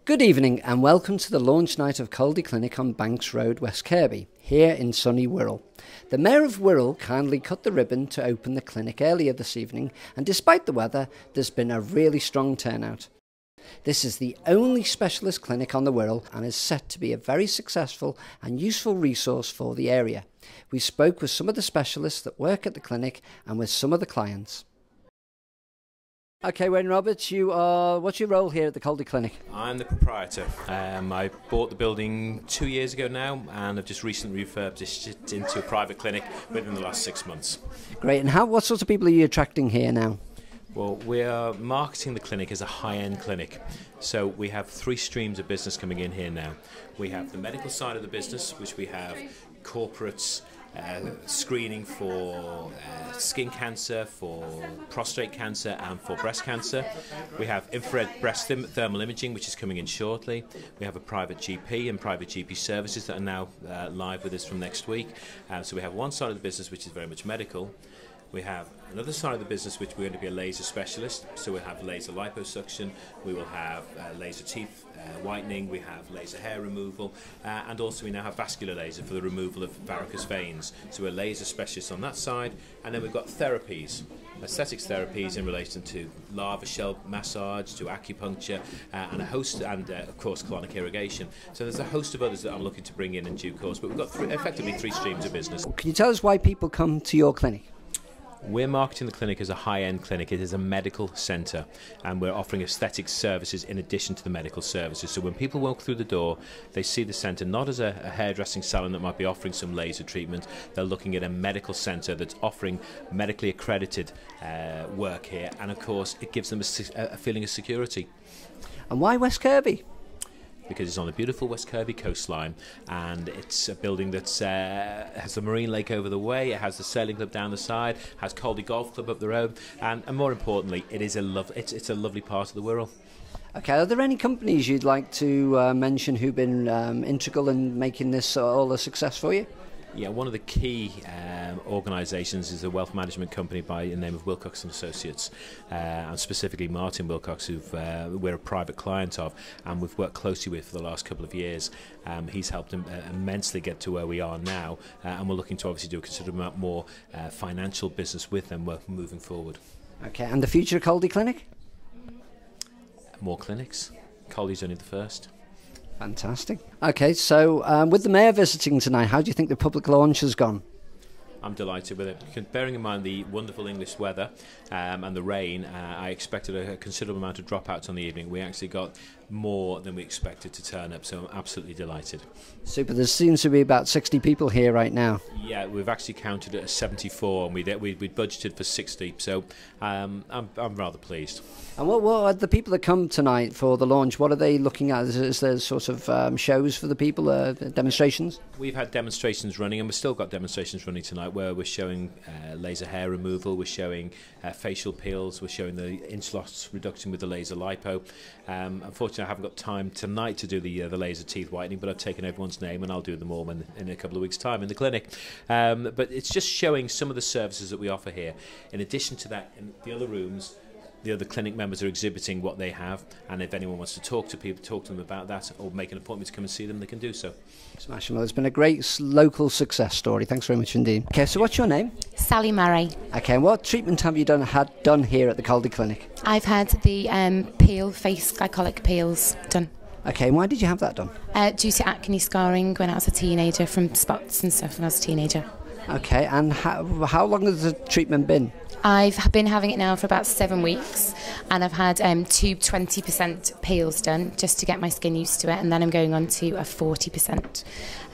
Good evening and welcome to the launch night of Caldy Clinic on Banks Road, West Kirby, here in sunny Wirral. The Mayor of Wirral kindly cut the ribbon to open the clinic earlier this evening, and despite the weather, there's been a really strong turnout. This is the only specialist clinic on the Wirral and is set to be a very successful and useful resource for the area. We spoke with some of the specialists that work at the clinic and with some of the clients. Okay, Wayne Roberts, what's your role here at the Caldy Clinic? I'm the proprietor. I bought the building 2 years ago now, and I've just recently refurbished it into a private clinic within the last 6 months. Great, and what sorts of people are you attracting here now? Well, we are marketing the clinic as a high-end clinic. So we have 3 streams of business coming in here now. We have the medical side of the business, which we have corporates, screening for skin cancer, for prostate cancer and for breast cancer. We have infrared breast thermal imaging, which is coming in shortly. We have a private GP and private GP services that are now live with us from next week. So we have one side of the business which is very much medical. We have another side of the business which we're going to be a laser specialist, so we'll have laser liposuction, we will have laser teeth whitening, we have laser hair removal, and also we now have vascular laser for the removal of varicose veins. So we're laser specialists on that side, and then we've got therapies, aesthetics therapies in relation to lava shell massage, to acupuncture, and a host, and of course colonic irrigation. So there's a host of others that I'm looking to bring in due course, but we've got effectively 3 streams of business. Can you tell us why people come to your clinic? We're marketing the clinic as a high-end clinic. It is a medical centre, and we're offering aesthetic services in addition to the medical services. So when people walk through the door, they see the centre not as a hairdressing salon that might be offering some laser treatment. They're looking at a medical centre that's offering medically accredited work here, and of course it gives them a feeling of security. And why West Kirby? Because it's on the beautiful West Kirby coastline, and it's a building that has the marine lake over the way, it has the sailing club down the side, has Caldy Golf Club up the road, and more importantly, it's a lovely part of the Wirral. Okay, are there any companies you'd like to mention who've been integral in making this all a success for you? Yeah, one of the key organisations is a wealth management company by the name of Wilcox & Associates, and specifically Martin Wilcox, who we're a private client of, and we've worked closely with for the last couple of years. He's helped immensely get to where we are now, and we're looking to obviously do a considerable amount more financial business with them moving forward. Okay, and the future of Caldy Clinic? More clinics. Caldy's only the first. Fantastic. Okay, so with the Mayor visiting tonight, how do you think the public launch has gone? I'm delighted with it. Bearing in mind the wonderful English weather and the rain, I expected a considerable amount of dropouts on the evening. We actually got more than we expected to turn up, so I'm absolutely delighted. Super. There seems to be about 60 people here right now. Yeah, we've actually counted it as 74, and we'd budgeted for 60, so I'm rather pleased. And what are the people that come tonight for the launch? What are they looking at? Is there sort of shows for the people, demonstrations? We've had demonstrations running, and we've still got demonstrations running tonight, where we're showing laser hair removal, we're showing facial peels, we're showing the inch loss reduction with the laser lipo. Unfortunately, I haven't got time tonight to do the laser teeth whitening, but I've taken everyone's name and I'll do them all in a couple of weeks' time in the clinic. But it's just showing some of the services that we offer here. In addition to that, in the other rooms, the other clinic members are exhibiting what they have, and if anyone wants to talk to them about that, or make an appointment to come and see them, they can do so. Smashing. Well, it's been a great local success story. Thanks very much indeed. Okay, so what's your name? Sally Murray. Okay, and what treatment have you had done here at the Caldy Clinic? I've had the face glycolic peels done. Okay, and why did you have that done? Due to acne scarring when I was a teenager, from spots and stuff when I was a teenager. Okay, and how long has the treatment been? I've been having it now for about 7 weeks, and I've had 2 20% peels done just to get my skin used to it, and then I'm going on to a 40%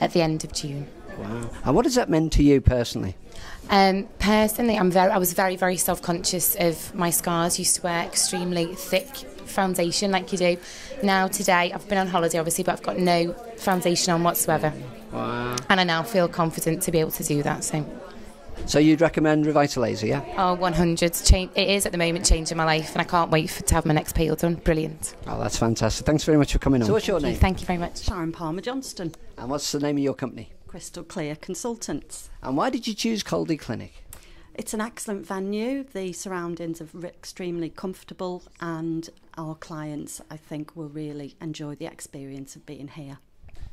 at the end of June. Wow. And what has that meant to you personally? Personally, I was very, very self-conscious of my scars. Used to wear extremely thick foundation like you do. Now today, I've been on holiday obviously, but I've got no foundation on whatsoever. Wow. And I now feel confident to be able to do that. So you'd recommend Revitalaser, yeah? Oh, 100. It is at the moment changing my life, and I can't wait to have my next peel done. Brilliant. Oh, that's fantastic. Thanks very much for coming on. So what's your name? Thank you very much. Sharon Palmer-Johnston. And what's the name of your company? Crystal Clear Consultants. And why did you choose Caldy Clinic? It's an excellent venue. The surroundings are extremely comfortable, and our clients, I think, will really enjoy the experience of being here.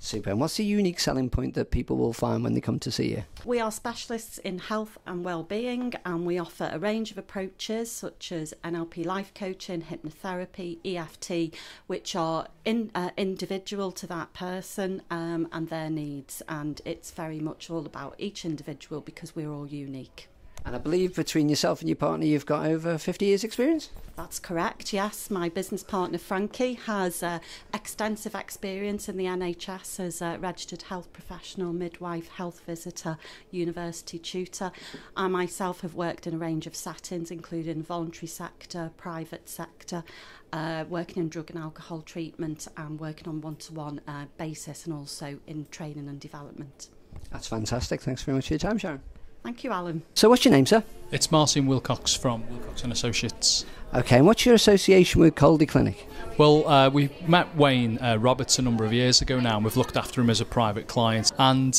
Super. And what's the unique selling point that people will find when they come to see you? We are specialists in health and well-being, and we offer a range of approaches such as NLP life coaching, hypnotherapy, EFT, which are individual to that person and their needs. And it's very much all about each individual because we're all unique. And I believe between yourself and your partner, you've got over 50 years' experience? That's correct, yes. My business partner, Frankie, has extensive experience in the NHS as a registered health professional, midwife, health visitor, university tutor. I myself have worked in a range of settings, including voluntary sector, private sector, working in drug and alcohol treatment and working on one-to-one basis, and also in training and development. That's fantastic. Thanks very much for your time, Sharon. Thank you, Alan. So what's your name, sir? It's Martin Wilcox from Wilcox & Associates. OK, and what's your association with Caldy Clinic? Well, we met Wayne Roberts a number of years ago now, and we've looked after him as a private client. And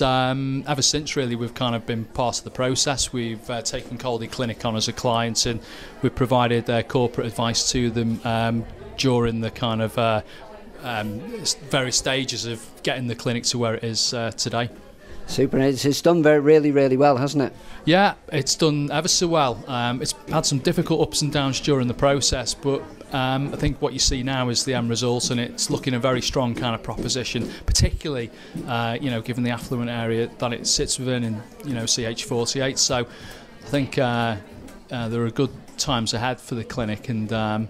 ever since, really, we've kind of been part of the process. We've taken Caldy Clinic on as a client, and we've provided corporate advice to them during the kind of various stages of getting the clinic to where it is today. Super, and it's done really well, hasn't it? Yeah, it's done ever so well. It's had some difficult ups and downs during the process, but I think what you see now is the end result, and it's looking a very strong kind of proposition, particularly given the affluent area that it sits within in CH48. So I think there are good times ahead for the clinic, and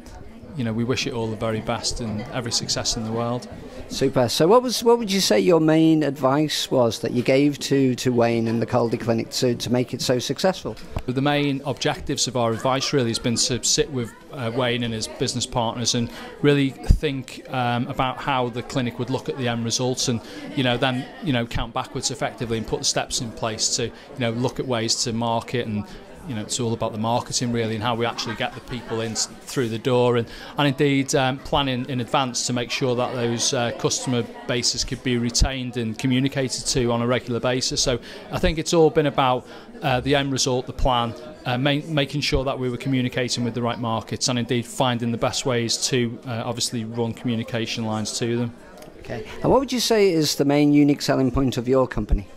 we wish it all the very best and every success in the world. Super. So what would you say your main advice was that you gave to Wayne and the Caldy Clinic to make it so successful? The main objectives of our advice really has been to sit with Wayne and his business partners and really think about how the clinic would look at the end results, and then count backwards effectively and put the steps in place to look at ways to market, and it's all about the marketing really, and how we actually get the people in through the door, and indeed planning in advance to make sure that those customer bases could be retained and communicated to on a regular basis. So I think it's all been about the end result, the plan, making sure that we were communicating with the right markets, and indeed finding the best ways to obviously run communication lines to them. Okay. And what would you say is the main unique selling point of your company?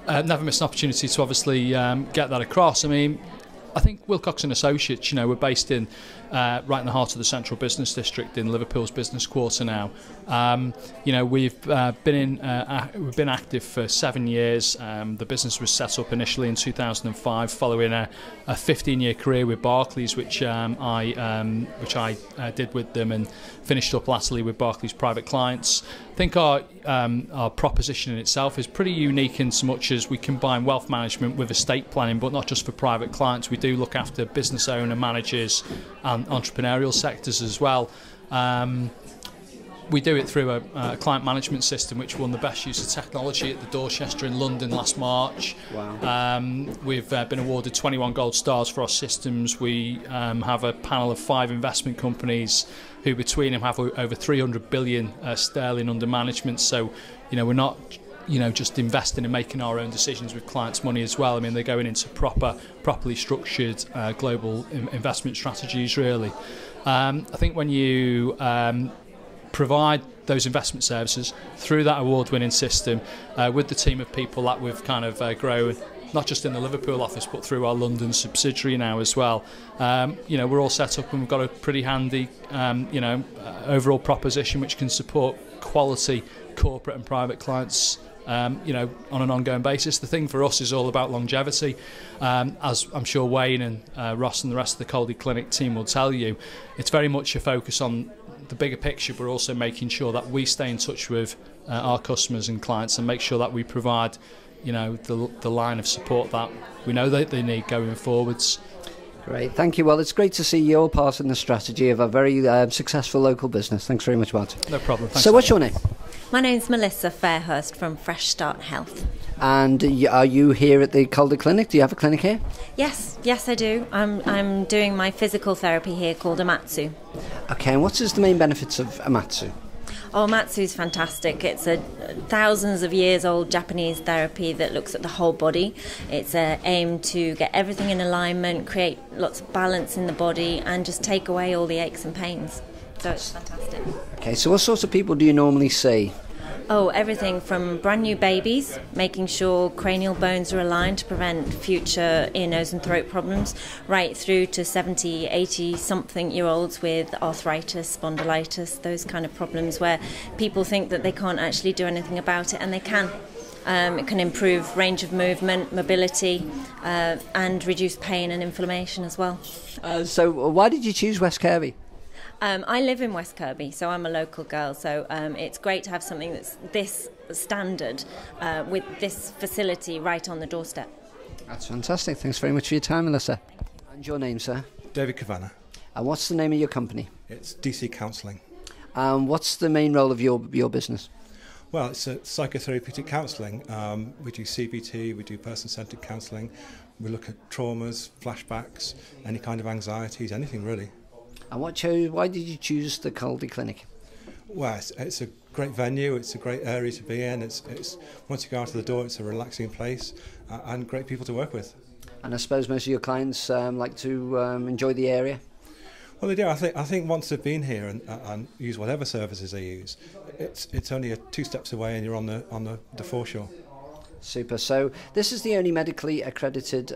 Never miss an opportunity to obviously get that across. I mean, I think Wilcox & Associates, we're based in right in the heart of the central business district in Liverpool's business quarter now. We've been active for 7 years. The business was set up initially in 2005 following a 15-year career with Barclays, which I did with them, and finished up lastly with Barclays Private Clients. I think our proposition in itself is pretty unique in so much as we combine wealth management with estate planning, but not just for private clients. We do look after business owner, managers and entrepreneurial sectors as well. We do it through a client management system which won the best use of technology at the Dorchester in London last March. Wow. We've been awarded 21 gold stars for our systems. We have a panel of 5 investment companies who between them have over 300 billion sterling under management. So, we're not just investing and making our own decisions with clients' money as well. I mean, they're going into properly structured global investment strategies, really. I think when you provide those investment services through that award-winning system with the team of people that we've kind of grown, not just in the Liverpool office but through our London subsidiary now as well, we're all set up and we've got a pretty handy overall proposition which can support quality corporate and private clients on an ongoing basis. The thing for us is all about longevity. As I'm sure Wayne and Ross and the rest of the Caldy Clinic team will tell you, it's very much a focus on the bigger picture, but also making sure that we stay in touch with our customers and clients and make sure that we provide the line of support that we know that they need going forwards. Great, thank you. Well, it's great to see you're part in the strategy of a very successful local business. Thanks very much, Martin. No problem. Thanks. So what's your name? My name's Melissa Fairhurst from Fresh Start Health. And are you here at the Caldy Clinic? Do you have a clinic here? Yes, I do. I'm doing my physical therapy here called Amatsu. Okay, and what is the main benefits of Amatsu? Oh, Matsu's fantastic. It's a thousands of years old Japanese therapy that looks at the whole body. It's aimed to get everything in alignment, create lots of balance in the body, and just take away all the aches and pains. So it's fantastic. Okay, so what sorts of people do you normally see? Oh, everything from brand new babies, making sure cranial bones are aligned to prevent future ear, nose and throat problems, right through to 70, 80-something-year-olds with arthritis, spondylitis, those kind of problems where people think that they can't actually do anything about it, and they can. It can improve range of movement, mobility, and reduce pain and inflammation as well. So why did you choose West Kirby? I live in West Kirby, so I'm a local girl, so it's great to have something that's this standard with this facility right on the doorstep. That's fantastic. Thanks very much for your time, Melissa. And your name, sir? David Kavanagh. And what's the name of your company? It's DC Counselling. What's the main role of your business? Well, it's a psychotherapeutic counselling. We do CBT, we do person-centred counselling, we look at traumas, flashbacks, any kind of anxieties, anything really. And why did you choose the Caldy Clinic? Well, it's a great venue, it's a great area to be in, it's once you go out of the door it's a relaxing place and great people to work with. And I suppose most of your clients like to enjoy the area? Well, they do. I think once they've been here and use whatever services they use, it's only 2 steps away and you're on the foreshore. Super. So this is the only medically accredited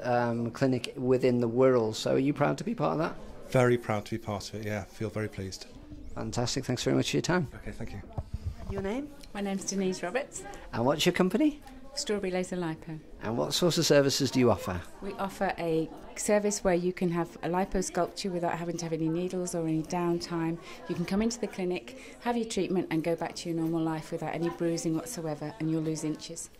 clinic within the Wirral, so are you proud to be part of that? Very proud to be part of it, yeah. Feel very pleased. Fantastic. Thanks very much for your time. Okay, thank you. Your name? My name's Denise Roberts. And what's your company? Strawberry Laser Lipo. And what sorts of services do you offer? We offer a service where you can have a liposculpture without having to have any needles or any downtime. You can come into the clinic, have your treatment and go back to your normal life without any bruising whatsoever, and you'll lose inches.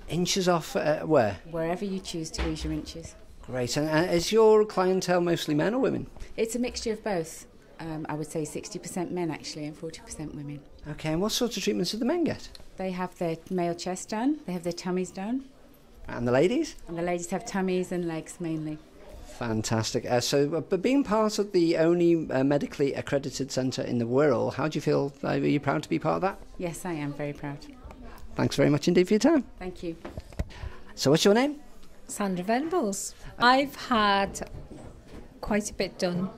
Inches off where? Wherever you choose to lose your inches. Great. And is your clientele mostly men or women? It's a mixture of both. I would say 60% men actually and 40% women. Okay, and what sorts of treatments do the men get? They have their male chest done, they have their tummies done. And the ladies? And the ladies have tummies and legs mainly. Fantastic. But being part of the only medically accredited centre in the world, how do you feel? Are you proud to be part of that? Yes, I am very proud. Thanks very much indeed for your time. Thank you. So what's your name? Sandra Venables. I've had quite a bit done.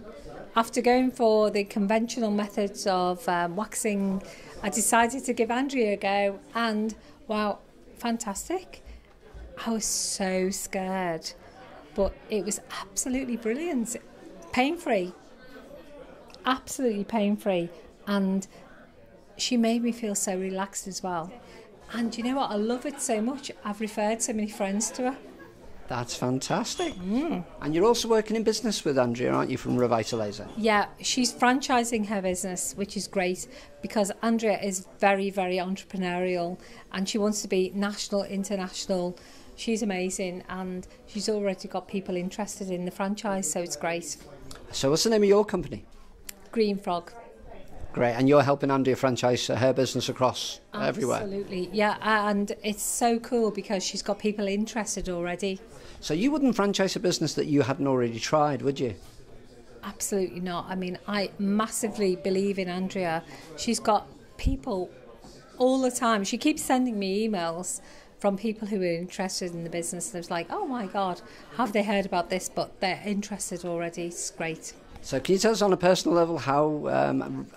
After going for the conventional methods of waxing, I decided to give Andrea a go, and wow, fantastic. I was so scared, but it was absolutely brilliant. Pain-free, absolutely pain-free, and she made me feel so relaxed as well. And you know what, I love it so much, I've referred so many friends to her. That's fantastic. And you're also working in business with Andrea, aren't you, from Revitalizer? Yeah, she's franchising her business, which is great because Andrea is very, very entrepreneurial and she wants to be national, international. She's amazing and she's already got people interested in the franchise, so it's great. So what's the name of your company? Green Frog. Great, and you're helping Andrea franchise her business across everywhere? Absolutely, yeah, and it's so cool because she's got people interested already. So you wouldn't franchise a business that you hadn't already tried, would you? Absolutely not. I mean, I massively believe in Andrea. She's got people all the time. She keeps sending me emails from people who are interested in the business. And it's like, oh my God, have they heard about this? But they're interested already. It's great. So can you tell us on a personal level how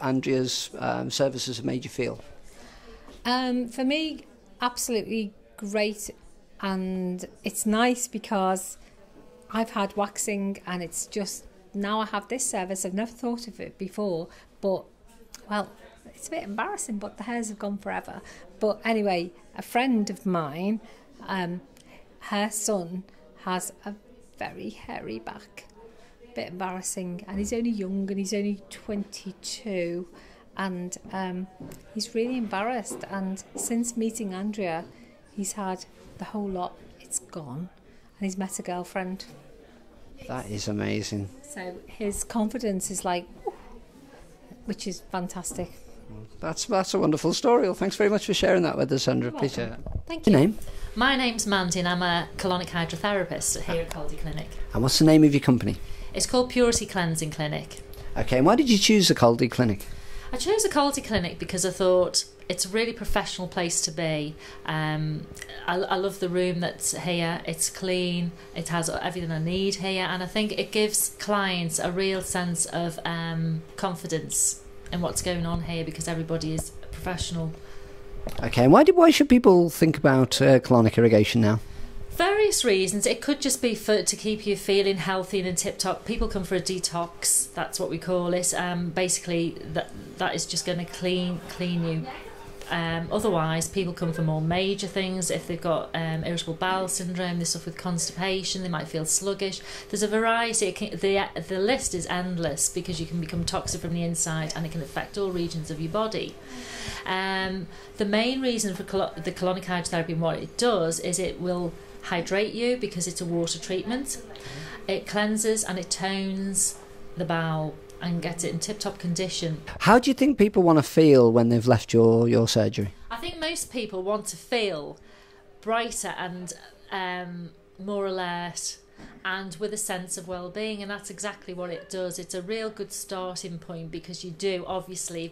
Andrea's services have made you feel? For me, absolutely great. And it's nice because I've had waxing and it's just, now I have this service. I've never thought of it before, but, well, it's a bit embarrassing, but the hairs have gone forever. But anyway, a friend of mine, her son has a very hairy back. Bit embarrassing, and he's only young and he's only 22 and he's really embarrassed, and since meeting Andrea he's had the whole lot, it's gone, and he's met a girlfriend. That is amazing. So his confidence is like, which is fantastic. That's a wonderful story. Well, thanks very much for sharing that with us, Sandra. Appreciate it. Thank you. Your name? My name's Mandy and I'm a colonic hydrotherapist here at Caldy Clinic. And what's the name of your company? It's called Purity Cleansing Clinic. Okay, and why did you choose the Caldy Clinic? I chose a Caldy Clinic because I thought it's a really professional place to be. I love the room that's here. It's clean. It has everything I need here, and I think it gives clients a real sense of confidence in what's going on here because everybody is professional. Okay, and why should people think about colonic irrigation now? Various reasons. It could just be to keep you feeling healthy and in tip-top. People come for a detox. That's what we call it. Basically, that is just going to clean you. Otherwise, people come for more major things. If they've got irritable bowel syndrome, they suffer with constipation, they might feel sluggish. There's a variety. The list is endless because you can become toxic from the inside and it can affect all regions of your body. The main reason for the colonic hydrotherapy and what it does is it will hydrate you because it's a water treatment. It cleanses and it tones the bowel and gets it in tip-top condition. How do you think people want to feel when they've left your surgery? I think most people want to feel brighter and more alert and with a sense of well-being, and that's exactly what it does. It's a real good starting point because you've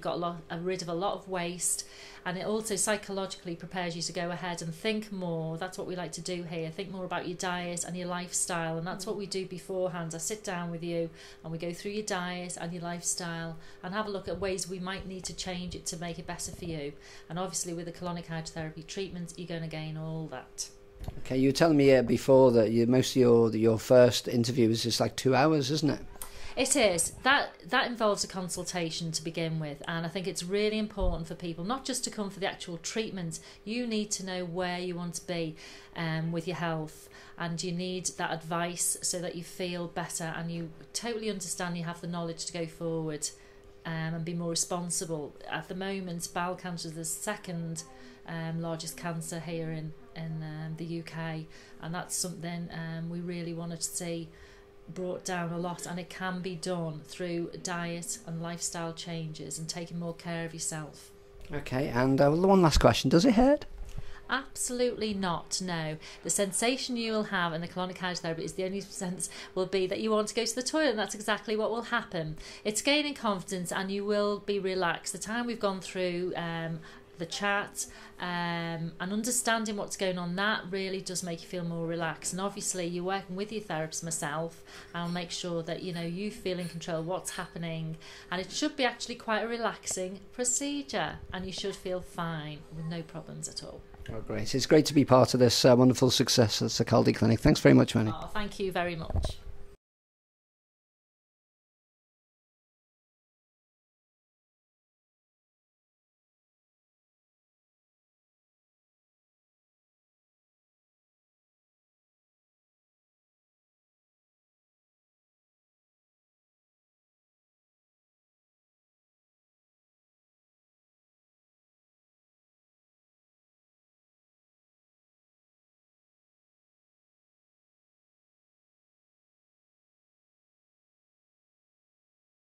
got rid of a lot of waste, and it also psychologically prepares you to go ahead and think more. That's what we like to do here, think more about your diet and your lifestyle, and that's what we do beforehand. I sit down with you and we go through your diet and your lifestyle and have a look at ways we might need to change it to make it better for you. And obviously with the colonic hydrotherapy treatment, you're going to gain all that. Okay, you were telling me before that most of your first interview is just like 2 hours, isn't it? It is. That involves a consultation to begin with, and I think it's really important for people not just to come for the actual treatment. You need to know where you want to be with your health, and you need that advice so that you feel better and you totally understand you have the knowledge to go forward and be more responsible. At the moment, bowel cancer is the second largest cancer here in the UK, and that's something we really wanted to see brought down a lot, and it can be done through diet and lifestyle changes and taking more care of yourself. Okay, and one last question, does it hurt? Absolutely not, no. The sensation you will have in the colonic hydrotherapy is the only sense will be that you want to go to the toilet, and that's exactly what will happen. It's gaining confidence and you will be relaxed. The time we've gone through the chat and understanding what's going on, that really does make you feel more relaxed. And obviously you're working with your therapist, myself, and I'll make sure that you feel in control of what's happening, and it should be actually quite a relaxing procedure and you should feel fine with no problems at all. Oh, great. It's great to be part of this wonderful success at the Caldy Clinic. Thanks very much, Manny. Oh, thank you very much.